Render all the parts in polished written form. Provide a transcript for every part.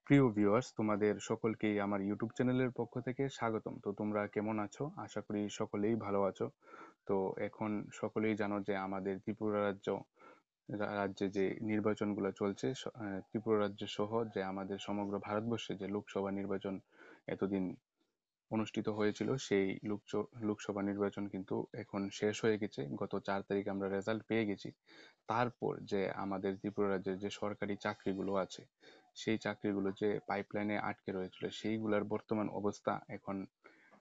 প্রিয় ভিউয়ার্স, তোমাদের সকলকেই আমার ইউটিউব চ্যানেলের পক্ষ থেকে স্বাগতম। তো তোমরা কেমন আছো? আশা করি সকলেই ভালো আছো। তো এখন সকলেই জানো যে আমাদের ত্রিপুরা রাজ্যে যে নির্বাচনগুলো চলছে, ত্রিপুরা রাজ্য সহ যে আমাদের সমগ্র ভারতবর্ষে যে লোকসভা নির্বাচন এতদিন অনুষ্ঠিত হয়েছিল, সেই লোকসভা নির্বাচন কিন্তু এখন শেষ হয়ে গেছে। গত 4 তারিখ আমরা রেজাল্ট পেয়ে গেছি। তারপর যে আমাদের ত্রিপুরা রাজ্যের যে সরকারি চাকরিগুলো আছে, সেই চাকরিগুলো যে পাইপলাইনে আটকে রয়েছিল, সেইগুলোর বর্তমান অবস্থা এখন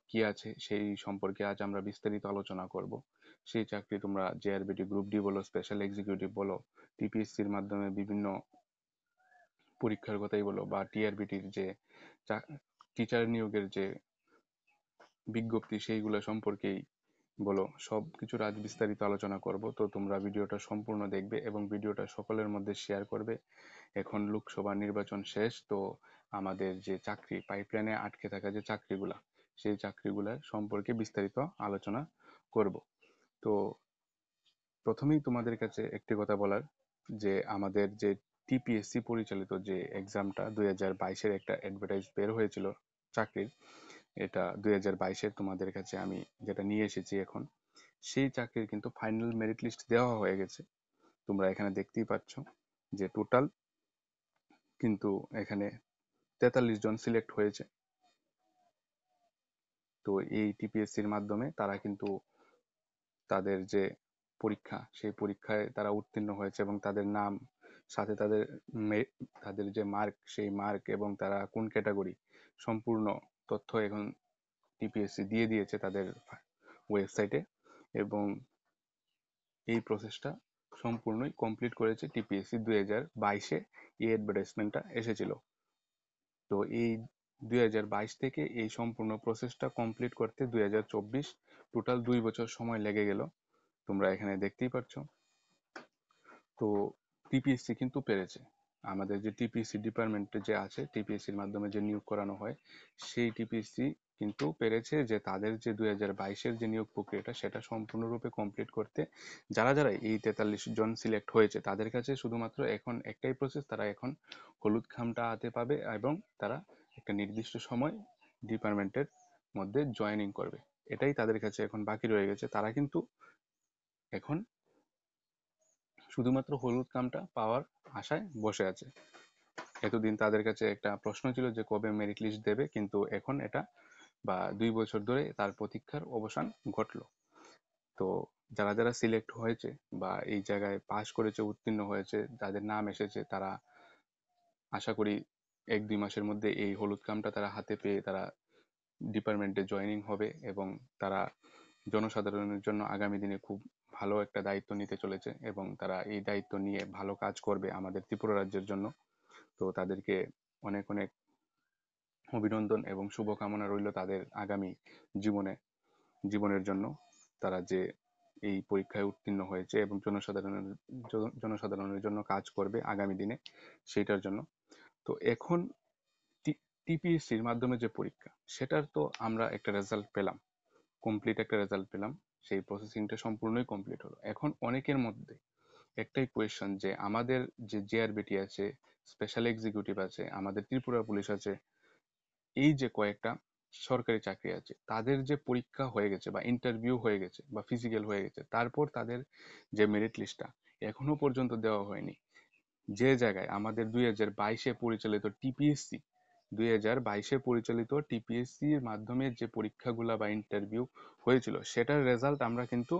কি আছে সেই সম্পর্কে আজ আমরা বিস্তারিত আলোচনা করব। সেই চাকরি তোমরা জেআরবিটি গ্রুপ ডি বলো, স্পেশাল এক্সিকিউটিভ বলো, টিপিএসসির মাধ্যমে বিভিন্ন পরীক্ষার কথাই বলো, বা টিআরবিটির যে টিচার নিয়োগের যে বিজ্ঞপ্তি সেইগুলো সম্পর্কেই বলো, সবকিছুর আজ বিস্তারিত আলোচনা করব। তো তোমরা ভিডিওটা সম্পূর্ণ দেখবে এবং ভিডিওটা সকলের মধ্যে শেয়ার করবে। এখন লোকসভা নির্বাচন শেষ, তো আমাদের যে চাকরি পাইপলাইনে আটকে থাকা যে চাকরিগুলা, সেই চাকরিগুলার সম্পর্কে বিস্তারিত আলোচনা করব। তো প্রথমেই তোমাদের কাছে একটি কথা বলার, যে আমাদের যে টিপিএসসি পরিচালিত যে এক্সামটা 2022-এর একটা অ্যাডভার্টাইজ বের হয়েছিল চাকরির, এটা 2022-এর তোমাদের কাছে আমি যেটা নিয়ে এসেছি এখন, সেই চাকরির কিন্তু ফাইনাল মেরিট লিস্ট দেওয়া হয়ে গেছে। তোমরা এখানে দেখতেই পাচ্ছ যে টোটাল কিন্তু এখানে 43 জন সিলেক্ট হয়েছে। তো এই টিপিএসসির মাধ্যমে তারা কিন্তু তাদের যে পরীক্ষা, সেই পরীক্ষায় তারা উত্তীর্ণ হয়েছে এবং তাদের নাম, সাথে তাদের যে মার্ক, সেই মার্ক এবং তারা কোন ক্যাটাগরি, সম্পূর্ণ তথ্য এখন টিপিএসসি দিয়ে দিয়েছে তাদের ওয়েবসাইটে। এবং এই প্রসেসটা সম্পূর্ণই কমপ্লিট করেছে টিপিএসসি 2022-এ। এই অ্যাডভার্টাইজমেন্টটা এসেছিল। তো এই 2022 থেকে এই সম্পূর্ণ প্রসেসটা কমপ্লিট করতে 2024, টোটাল 2 বছর সময় লেগে গেল। তোমরা এখানে দেখতেই পাচ্ছ। তো টিপিএসসি কিন্তু পেরেছে। আমাদের যে টিপিএসসি ডিপার্টমেন্টে যে আছে, টিপিএসসির মাধ্যমে যে নিয়োগ করানো হয়, সেই টিপিএসসি কিন্তু পেরেছে যে তাদের যে 2022-এর যে নিয়োগ প্রক্রিয়াটা, সেটা সম্পূর্ণরূপে কমপ্লিট করতে। যারা যারা এই 43 জন সিলেক্ট হয়েছে, তাদের কাছে শুধুমাত্র এখন একটাই প্রসেস, তারা এখন হলুদ খামটা হাতে পাবে এবং তারা একটা নির্দিষ্ট সময় ডিপার্টমেন্টের মধ্যে জয়েনিং করবে। এটাই তাদের কাছে এখন বাকি রয়ে গেছে। তারা কিন্তু এখন শুধুমাত্র হলুদ খামটা পাওয়ার আশায় বসে আছে। এতদিন তাদের কাছে একটা প্রশ্ন ছিল যে কবে মেরিট লিস্ট দেবে, কিন্তু এখন এটা 2 বছর ধরে তার প্রতীক্ষার অবসান ঘটলো। তো যারা যারা সিলেক্ট হয়েছে বা এই জায়গায় পাশ করেছে, উত্তীর্ণ হয়েছে, যাদের নাম এসেছে, তারা আশা করি 1-2 মাসের মধ্যে এই হলুদ খামটা তারা হাতে পেয়ে তারা ডিপার্টমেন্টে জয়েনিং হবে এবং তারা জনসাধারণের জন্য আগামী দিনে খুব ভালো একটা দায়িত্ব নিতে চলেছে এবং তারা এই দায়িত্ব নিয়ে ভালো কাজ করবে আমাদের ত্রিপুরা রাজ্যের জন্য। তো তাদেরকে অনেক অনেক অভিনন্দন এবং শুভকামনা রইল তাদের আগামী জীবনের জন্য। তারা যে এই পরীক্ষায় উত্তীর্ণ হয়েছে এবং জনসাধারণের জন্য কাজ করবে আগামী দিনে, সেইটার জন্য। তো এখন টিপিএসসির মাধ্যমে যে পরীক্ষা, সেটার তো আমরা একটা রেজাল্ট পেলাম, কমপ্লিট একটা রেজাল্ট পেলাম। সেই প্রসেসিংটা সম্পূর্ণই কমপ্লিট হলো। এখন অনেকের মধ্যে একটাই কোয়েশ্চন, যে আমাদের যে জেআরবিটি আছে, স্পেশাল এক্সিকিউটিভ আছে, আমাদের ত্রিপুরা পুলিশ আছে, এই যে কয়েকটা সরকারি চাকরি আছে, তাদের যে পরীক্ষা হয়ে গেছে বা ইন্টারভিউ হয়ে গেছে বা ফিজিক্যাল হয়ে গেছে, তারপর তাদের যে মেরিট লিস্টটা এখনো পর্যন্ত দেওয়া হয়নি। যে জায়গায় আমাদের 2022-এ পরিচালিত টিপিএসসি, 2022-এ পরিচালিত টিপিএসসির মাধ্যমে যে পরীক্ষাগুলা বা ইন্টারভিউ হয়েছিল, সেটার রেজাল্ট আমরা কিন্তু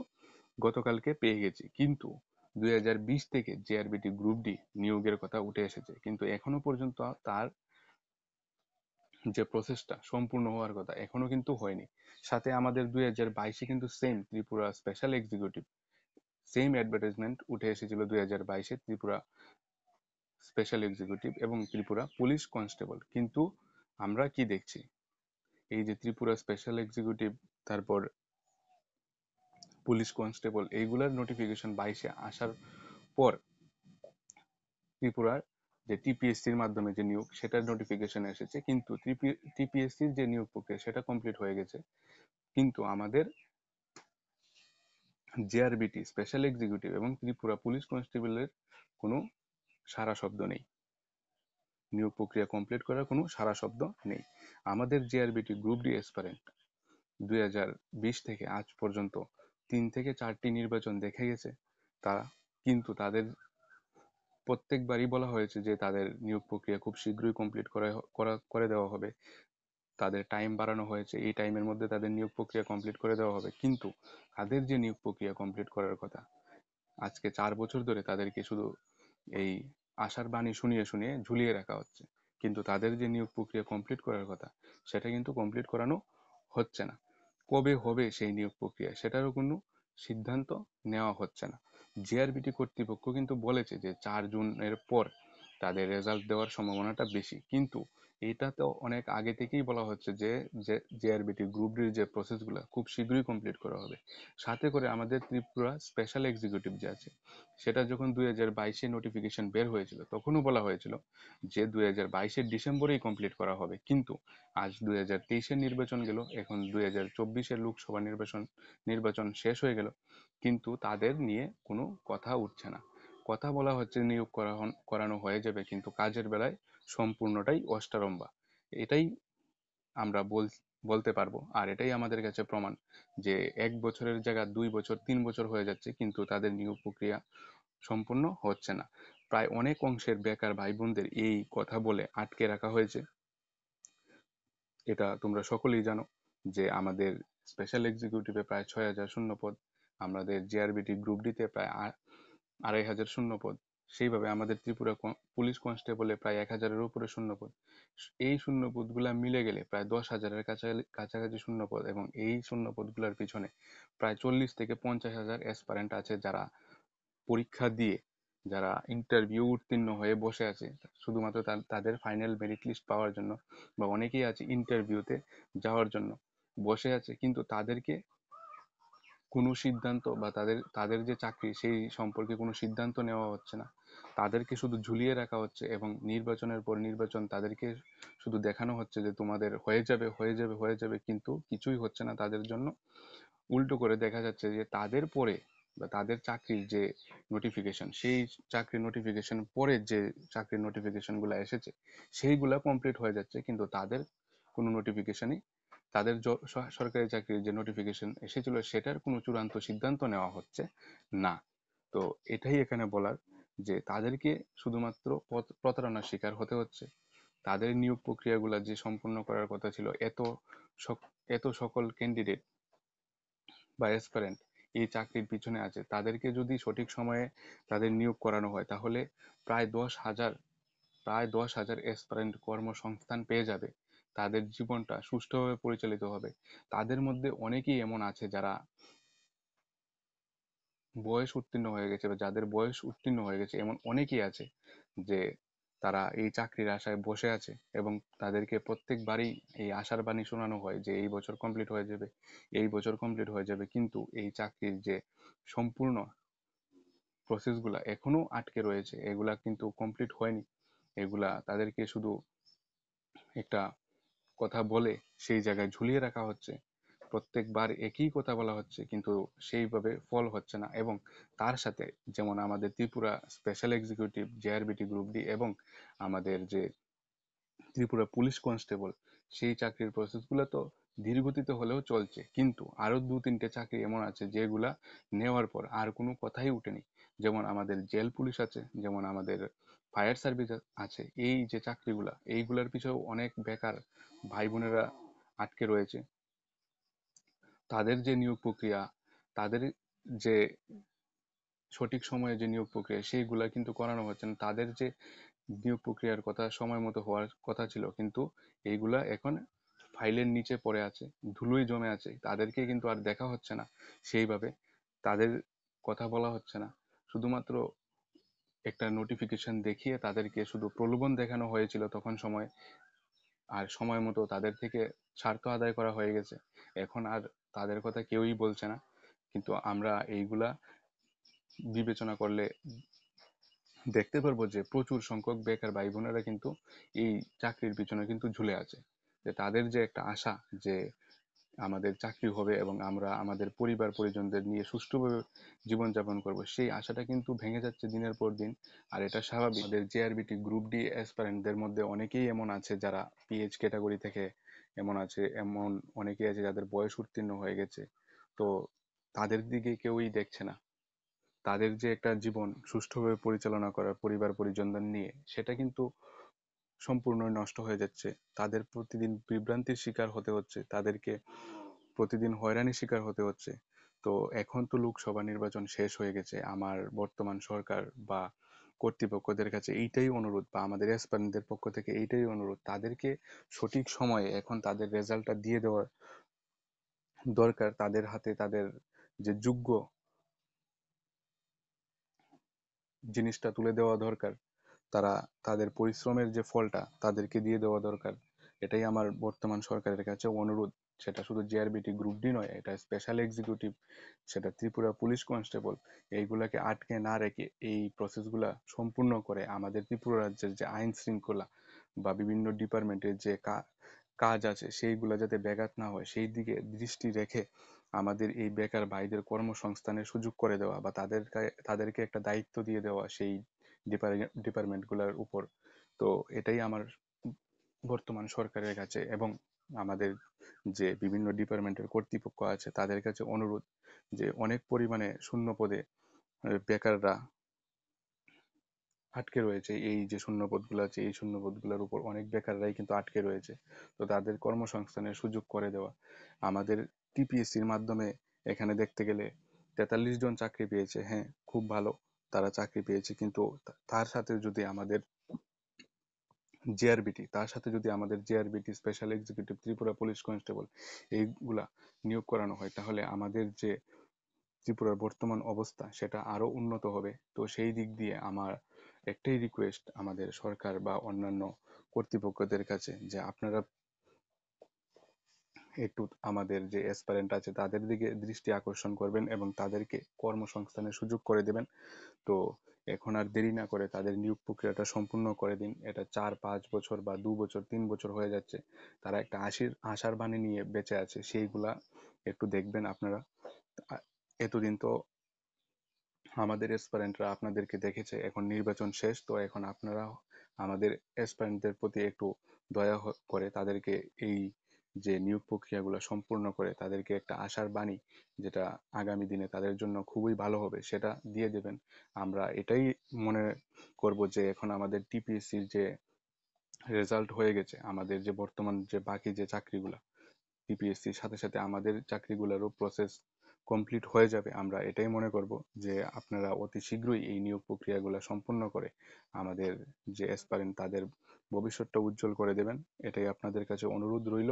গতকালকে পেয়ে গেছি। কিন্তু 2020 থেকে জেআরবিটি গ্রুপ ডি নিয়োগের কথা উঠে এসেছে, কিন্তু এখনো পর্যন্ত তার যে প্রসেসটা সম্পূর্ণ হওয়ার কথা এখনো কিন্তু হয়নি। সাথে আমাদের 2022-এ কিন্তু same Tripura special executive, same advertisement উঠে এসেছিল 2022-এ, ত্রিপুরা স্পেশাল এক্সিকিউটিভ এবং ত্রিপুরা পুলিশ কনস্টেবল। কিন্তু আমরা কি দেখছি, এই যে ত্রিপুরা স্পেশাল এক্সিকিউটিভ, তারপর পুলিশ কনস্টেবল, এইগুলার নোটিফিকেশন 22-এ আসার পর ত্রিপুরার যে টিপিএসসির মাধ্যমে যে নিয়োগ, সেটার নোটিফিকেশন এসেছে, কিন্তু টিপিএসসির যে নিয়োগ প্রক্রিয়া সেটা কমপ্লিট হয়ে গেছে। কিন্তু আমাদের জেআরবিটি স্পেশাল এক্সিকিউটিভ এবং ত্রিপুরা পুলিশ কনস্টেবলের কোনো সারা শব্দ নেই। নিয়োগ প্রক্রিয়া কমপ্লিট করার কোনো সারা শব্দ নেই। আমাদের জেআরবিটি গ্রুপ ডি অ্যাসপিরেন্ট 2020 থেকে আজ পর্যন্ত 3 থেকে 4টি নির্বাচন দেখে গেছে তারা, কিন্তু তাদের প্রত্যেকবারই বলা হয়েছে যে তাদের নিয়োগ প্রক্রিয়া খুব শীঘ্রই কমপ্লিট করে দেওয়া হবে, তাদের টাইম বাড়ানো হয়েছে, এই টাইমের মধ্যে তাদের নিয়োগ প্রক্রিয়া কমপ্লিট করে দেওয়া হবে। কিন্তু তাদের যে নিয়োগ প্রক্রিয়া কমপ্লিট করার কথা, আজকে 4 বছর ধরে তাদেরকে শুধু এই আশার বাণী শুনিয়ে শুনিয়ে ঝুলিয়ে রাখা হচ্ছে। কিন্তু তাদের যে নিয়োগ প্রক্রিয়া কমপ্লিট করার কথা, সেটা কিন্তু কমপ্লিট করানো হচ্ছে না। কবে হবে সেই নিয়োগ প্রক্রিয়া, সেটারও কোনো সিদ্ধান্ত নেওয়া হচ্ছে না। জেআরবিটি কর্তৃপক্ষ কিন্তু বলেছে যে 4 জুনের পর তাদের রেজাল্ট দেওয়ার সম্ভাবনাটা বেশি, কিন্তু এটা তো অনেক আগে থেকেই বলা হচ্ছে যে জেআরবিটি গ্রুপ ডির যে প্রসেসগুলো খুব শীঘ্রই কমপ্লিট করা হবে। সাথে করে আমাদের ত্রিপুরা স্পেশাল এক্সিকিউটিভ যে আছে, সেটা যখন 2022-এ নোটিফিকেশন বের হয়েছিল তখনও বলা হয়েছিল যে 2022-এর ডিসেম্বরেই কমপ্লিট করা হবে। কিন্তু আজ 2023-এর নির্বাচন গেল, এখন 2024-এর লোকসভা নির্বাচন শেষ হয়ে গেল, কিন্তু তাদের নিয়ে কোনো কথা উঠছে না। কথা বলা হচ্ছে নিয়োগ করানো হয়ে যাবে, কিন্তু কাজের বেলায় সম্পূর্ণটাই অষ্টারম্ভা। এটাই আমরা বলতে পারবো, আর এটাই আমাদের কাছে প্রমাণ যে 1 বছরের জায়গায় 2 বছর 3 বছর হয়ে যাচ্ছে, কিন্তু তাদের নিয়োগ প্রক্রিয়া সম্পূর্ণ হচ্ছে না। প্রায় অনেক অংশের বেকার ভাই বোনদের এই কথা বলে আটকে রাখা হয়েছে। এটা তোমরা সকলেই জানো যে আমাদের স্পেশাল এক্সিকিউটিভে প্রায় 6,000 শূন্যপদ, আমাদের জেআরবিটি গ্রুপ ডিতে প্রায় 2,500 শূন্যপদ, সেইভাবে আমাদের ত্রিপুরা পুলিশ কনস্টেবলে প্রায় 1,000-এর উপরে শূন্যপদ। এই শূন্যপদগুলা মিলে গেলে প্রায় 10,000-এর কাছাকাছি শূন্যপদ, এবং এই শূন্যপদগুলোর পিছনে প্রায় 40 থেকে 50,000 অ্যাসপারেন্ট আছে যারা পরীক্ষা দিয়ে, যারা ইন্টারভিউ উত্তীর্ণ হয়ে বসে আছে শুধুমাত্র তাদের ফাইনাল মেরিট লিস্ট পাওয়ার জন্য, বা অনেকেই আছে ইন্টারভিউতে যাওয়ার জন্য বসে আছে, কিন্তু তাদেরকে কোনো সিদ্ধান্ত বা তাদের তাদের যে চাকরি সেই সম্পর্কে কোনো সিদ্ধান্ত নেওয়া হচ্ছে না। তাদেরকে শুধু ঝুলিয়ে রাখা হচ্ছে, এবং নির্বাচনের পর নির্বাচন তাদেরকে শুধু দেখানো হচ্ছে যে তোমাদের হয়ে যাবে হয়ে যাবে হয়ে যাবে, কিন্তু কিছুই হচ্ছে না তাদের জন্য। উল্টো করে দেখা যাচ্ছে যে তাদের পরে বা তাদের চাকরির যে নোটিফিকেশন, সেই চাকরির নোটিফিকেশন পরে যে চাকরির নোটিফিকেশন গুলা এসেছে সেইগুলা কমপ্লিট হয়ে যাচ্ছে, কিন্তু তাদের কোনো নোটিফিকেশনই, তাদের সরকারি চাকরির যে নোটিফিকেশন এসেছিল সেটার কোনো চূড়ান্ত সিদ্ধান্ত নেওয়া হচ্ছে না। তো এটাই এখানে বলার যে তাদেরকে শুধুমাত্র প্রতারণার শিকার হতে হচ্ছে। তাদের নিয়োগ প্রক্রিয়াগুলা যে সম্পূর্ণ করার কথা ছিল, এত সকল ক্যান্ডিডেট বা অ্যাসপারেন্ট এই চাকরির পিছনে আছে, তাদেরকে যদি সঠিক সময়ে তাদের নিয়োগ করানো হয় তাহলে প্রায় 10,000 অ্যাসপারেন্ট কর্মসংস্থান পেয়ে যাবে, তাদের জীবনটা সুষ্ঠুভাবে পরিচালিত হবে। তাদের মধ্যে অনেকেই এমন আছে যারা বয়স উত্তীর্ণ হয়ে গেছে, বা যাদের বয়স উত্তীর্ণ হয়ে গেছে, এমন অনেকেই আছে যে তারা এই চাকরির আশায় বসে আছে, এবং তাদেরকে প্রত্যেকবারই এই আশার বাণী শোনানো হয় যে এই বছর কমপ্লিট হয়ে যাবে, এই বছর কমপ্লিট হয়ে যাবে, কিন্তু এই চাকরির যে সম্পূর্ণ প্রসেসগুলা এখনো আটকে রয়েছে, এগুলা কিন্তু কমপ্লিট হয়নি। এগুলা তাদেরকে শুধু একটা কথা বলে সেই জায়গায় ঝুলিয়ে রাখা হচ্ছে। প্রত্যেকবার একই কথা বলা হচ্ছে, কিন্তু সেইভাবে ফল হচ্ছে না। এবং তার সাথে যেমন আমাদের Tripura special executive JRBT group D এবং আমাদের যে ত্রিপুরা পুলিশ কনস্টেবল, সেই চাকরির প্রসেসগুলো তো ধীরগতিতে হলেও চলছে, কিন্তু আরো 2-3টে চাকরি এমন আছে যেগুলা নেওয়ার পর আর কোনো কথাই উঠেনি। যেমন আমাদের জেল পুলিশ আছে, যেমন আমাদের ফায়ার সার্ভিস আছে। এই যে চাকরিগুলা, এইগুলার পিছনেও অনেক বেকার ভাই বোনেরা আটকে রয়েছে। তাদের যে নিয়োগ প্রক্রিয়া, তাদের যে সঠিক সময়ে যে নিয়োগ প্রক্রিয়া, সেইগুলা কিন্তু করানো হচ্ছে না। তাদের যে নিয়োগ প্রক্রিয়ার কথা সময় মতো হওয়ার কথা ছিল, কিন্তু এইগুলা এখন ফাইলের নিচে পড়ে আছে, ধুলোই জমে আছে, তাদেরকে কিন্তু আর দেখা হচ্ছে না সেইভাবে, তাদের কথা বলা হচ্ছে না। শুধুমাত্র একটা নোটিফিকেশন দেখিয়ে তাদেরকে শুধু প্রলোভন দেখানো হয়েছিল তখন সময়, আর সময় মতো তাদের থেকে স্বার্থ আদায় করা হয়ে গেছে। এখন আর তাদের কথা কেউই বলছে না। কিন্তু আমরা এইগুলা বিবেচনা করলে দেখতে পারবো যে প্রচুর সংখ্যক বেকার ভাই বোনেরা কিন্তু এই চাকরির পিছনে কিন্তু ঝুলে আছে, যে তাদের যে একটা আশা যে আমাদের চাকরি হবে এবং আমরা আমাদের পরিবার পরিজনদের নিয়ে সুষ্ঠুভাবে জীবনযাপন করব, সেই আশাটা কিন্তু ভেঙে যাচ্ছে দিনের পর দিন। আর এটা স্বাভাবিক। আমাদের জেআরবিটি গ্রুপ ডি অ্যাসপারেন্টদের মধ্যে অনেকেই এমন আছে যারা পিএইচ ক্যাটাগরি থেকে এমন অনেকেই আছে যাদের বয়স উত্তীর্ণ হয়ে গেছে। তো তাদের দিকে কেউই দেখছে না। তাদের যে একটা জীবন সুষ্ঠুভাবে পরিচালনা করা পরিবার পরিজনদের নিয়ে, সেটা কিন্তু সম্পূর্ণ নষ্ট হয়ে যাচ্ছে। তাদের প্রতিদিন বিভ্রান্তির শিকার হতে হচ্ছে, তাদেরকে প্রতিদিন হয়রানির শিকার হতে হচ্ছে। তো এখন তো লোকসভা নির্বাচন শেষ হয়ে গেছে, আমার বর্তমান সরকার বা কর্তৃপক্ষদের কাছে এইটাই অনুরোধ, বা আমাদের অ্যাসপারেন্টদের পক্ষ থেকে এইটাই অনুরোধ, তাদেরকে সঠিক সময়ে এখন তাদের রেজাল্টটা দিয়ে দেওয়ার দরকার। তাদের হাতে তাদের যে যোগ্য জিনিসটা তুলে দেওয়া দরকার। তারা তাদের পরিশ্রমের যে ফলটা তাদেরকে দিয়ে দেওয়া দরকার। এটাই আমার বর্তমান সরকারের কাছে অনুরোধ। সেটা শুধু জেআরবিটি গ্রুপ ডি নয়, এটা স্পেশাল এক্সিকিউটিভ, সেটা ত্রিপুরা পুলিশ কনস্টেবল, এইগুলাকে আটকে না রেখে এই প্রসেসগুলা সম্পূর্ণ করে আমাদের ত্রিপুরা রাজ্যের যে আইন শৃঙ্খলা বা বিভিন্ন ডিপার্টমেন্টের যে কাজ আছে সেইগুলা যাতে ব্যাঘাত না হয় সেই দিকে দৃষ্টি রেখে আমাদের এই বেকার ভাইদের কর্মসংস্থানের সুযোগ করে দেওয়া, বা তাদেরকে একটা দায়িত্ব দিয়ে দেওয়া সেই ডিপার্টমেন্টগুলোর উপর। তো এটাই আমার বর্তমান সরকারের কাছে এবং আমাদের যে বিভিন্ন ডিপার্টমেন্টের কর্তৃপক্ষ আছে তাদের কাছে অনুরোধ, যে অনেক পরিমাণে শূন্য পদে বেকাররা আটকে রয়েছে। এই যে শূন্যপদগুলো আছে এই শূন্যপদগুলোর উপর অনেক বেকাররাই কিন্তু আটকে রয়েছে। তো তাদের কর্মসংস্থানের সুযোগ করে দেওয়া। আমাদের টিপিএসসির মাধ্যমে এখানে দেখতে গেলে 43 জন চাকরি পেয়েছে, হ্যাঁ খুব ভালো, তারা চাকরি পেয়েছে, কিন্তু তার সাথে যদি আমাদের JRBT special executive Tripura police constable এইগুলা নিয়োগ করানো হয়, তাহলে আমাদের যে ত্রিপুরার বর্তমান অবস্থা সেটা আরো উন্নত হবে। তো সেই দিক দিয়ে আমার একটাই রিকোয়েস্ট আমাদের সরকার বা অন্যান্য কর্তৃপক্ষদের কাছে, যে আপনারা একটু আমাদের যে অ্যাসপারেন্ট আছে তাদের দিকে দৃষ্টি আকর্ষণ করবেন এবং তাদেরকে কর্মসংস্থানের সুযোগ করে দেবেন। তো এখন আর দেরি না করে তাদের নিয়োগ প্রক্রিয়াটা সম্পূর্ণ করে দিন। এটা 4-5 বছর বা 2 বছর 3 বছর হয়ে যাচ্ছে, তারা একটা আশার বাণী নিয়ে বেঁচে আছে, সেইগুলা একটু দেখবেন আপনারা। এতদিন তো আমাদের এসপারেন্টরা আপনাদেরকে দেখেছে, এখন নির্বাচন শেষ, তো এখন আপনারা আমাদের এসপারেন্টদের প্রতি একটু দয়া করে তাদেরকে এই যে নিয়োগ প্রক্রিয়াগুলো সম্পূর্ণ করে তাদেরকে একটা আশার বাণী, যেটা আগামী দিনে তাদের জন্য খুবই ভালো হবে, সেটা দিয়ে দেবেন। আমরা এটাই মনে করব যে এখন আমাদের টিপিএসসির যে রেজাল্ট হয়ে গেছে, আমাদের যে বর্তমান যে বাকি যে চাকরিগুলা টিপিএসসির সাথে সাথে আমাদের চাকরিগুলোরও প্রসেস কমপ্লিট হয়ে যাবে। আমরা এটাই মনে করব যে আপনারা অতি শীঘ্রই এই নিয়োগ প্রক্রিয়াগুলো সম্পূর্ণ করে আমাদের যে অ্যাসপারেন্ট তাদের ভবিষ্যৎটা উজ্জ্বল করে দেবেন। এটাই আপনাদের কাছে অনুরোধ রইল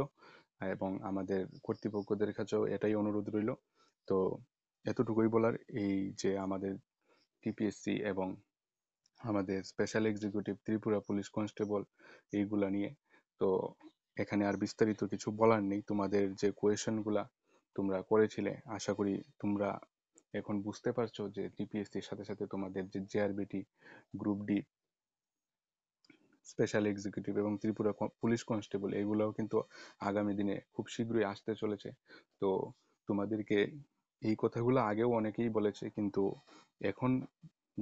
এবং আমাদের কর্তৃপক্ষদের কাছেও এটাই অনুরোধ রইল। তো এতটুকুই বলার, এই যে আমাদের টিপিএসসি এবং আমাদের special executive Tripura police constable এইগুলা নিয়ে। তো এখানে আর বিস্তারিত কিছু বলার নেই। তোমাদের যে কোয়েশনগুলা তোমরা করেছিলে, আশা করি তোমরা এখন বুঝতে পারছো যে টিপিএসসির সাথে সাথে তোমাদের যে JRBT group D special executive এবং ত্রিপুরা পুলিশ কনস্টেবল এগুলোও কিন্তু আগামী দিনে খুব শীঘ্রই আসতে চলেছে। তো তোমাদেরকে এই কথাগুলো আগেও অনেকেই বলেছে, কিন্তু এখন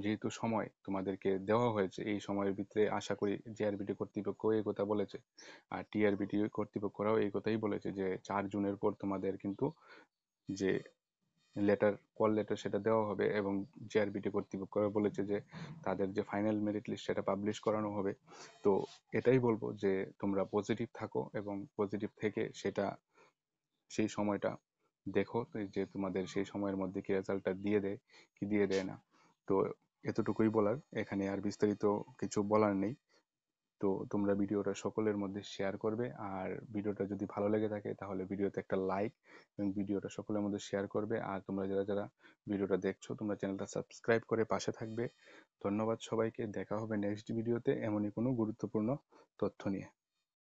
যেহেতু সময় তোমাদেরকে দেওয়া হয়েছে, এই সময়ের ভিতরে আশা করি জেআরবিটি কর্তৃপক্ষ এই কথা বলেছে আর টিআরবিটি কর্তৃপক্ষরাও এই কথাই বলেছে যে 4 জুনের পর তোমাদের কিন্তু যে কল লেটার সেটা দেওয়া হবে এবং জেআরবিটি কর্তৃপক্ষরা বলেছে যে তাদের যে ফাইনাল মেরিট লিস্ট সেটা পাবলিশ করানো হবে। তো এটাই বলবো যে তোমরা পজিটিভ থাকো এবং পজিটিভ থেকে সেটা সেই সময়টা দেখো যে তোমাদের সেই সময়ের মধ্যে কি রেজাল্টটা দিয়ে দেয় কি দিয়ে দেয় না। তো এতটুকুই বলার, এখানে আর বিস্তারিত কিছু বলার নেই। তো তোমরা ভিডিওটা সকলের মধ্যে শেয়ার করবে, আর ভিডিওটা যদি ভালো লেগে থাকে তাহলে ভিডিওতে একটা লাইক এবং ভিডিওটা সকলের মধ্যে শেয়ার করবে। আর তোমরা যারা যারা ভিডিওটা দেখছো তোমরা চ্যানেলটা সাবস্ক্রাইব করে পাশে থাকবে। ধন্যবাদ সবাইকে, দেখা হবে নেক্সট ভিডিওতে এমনই কোনো গুরুত্বপূর্ণ তথ্য নিয়ে।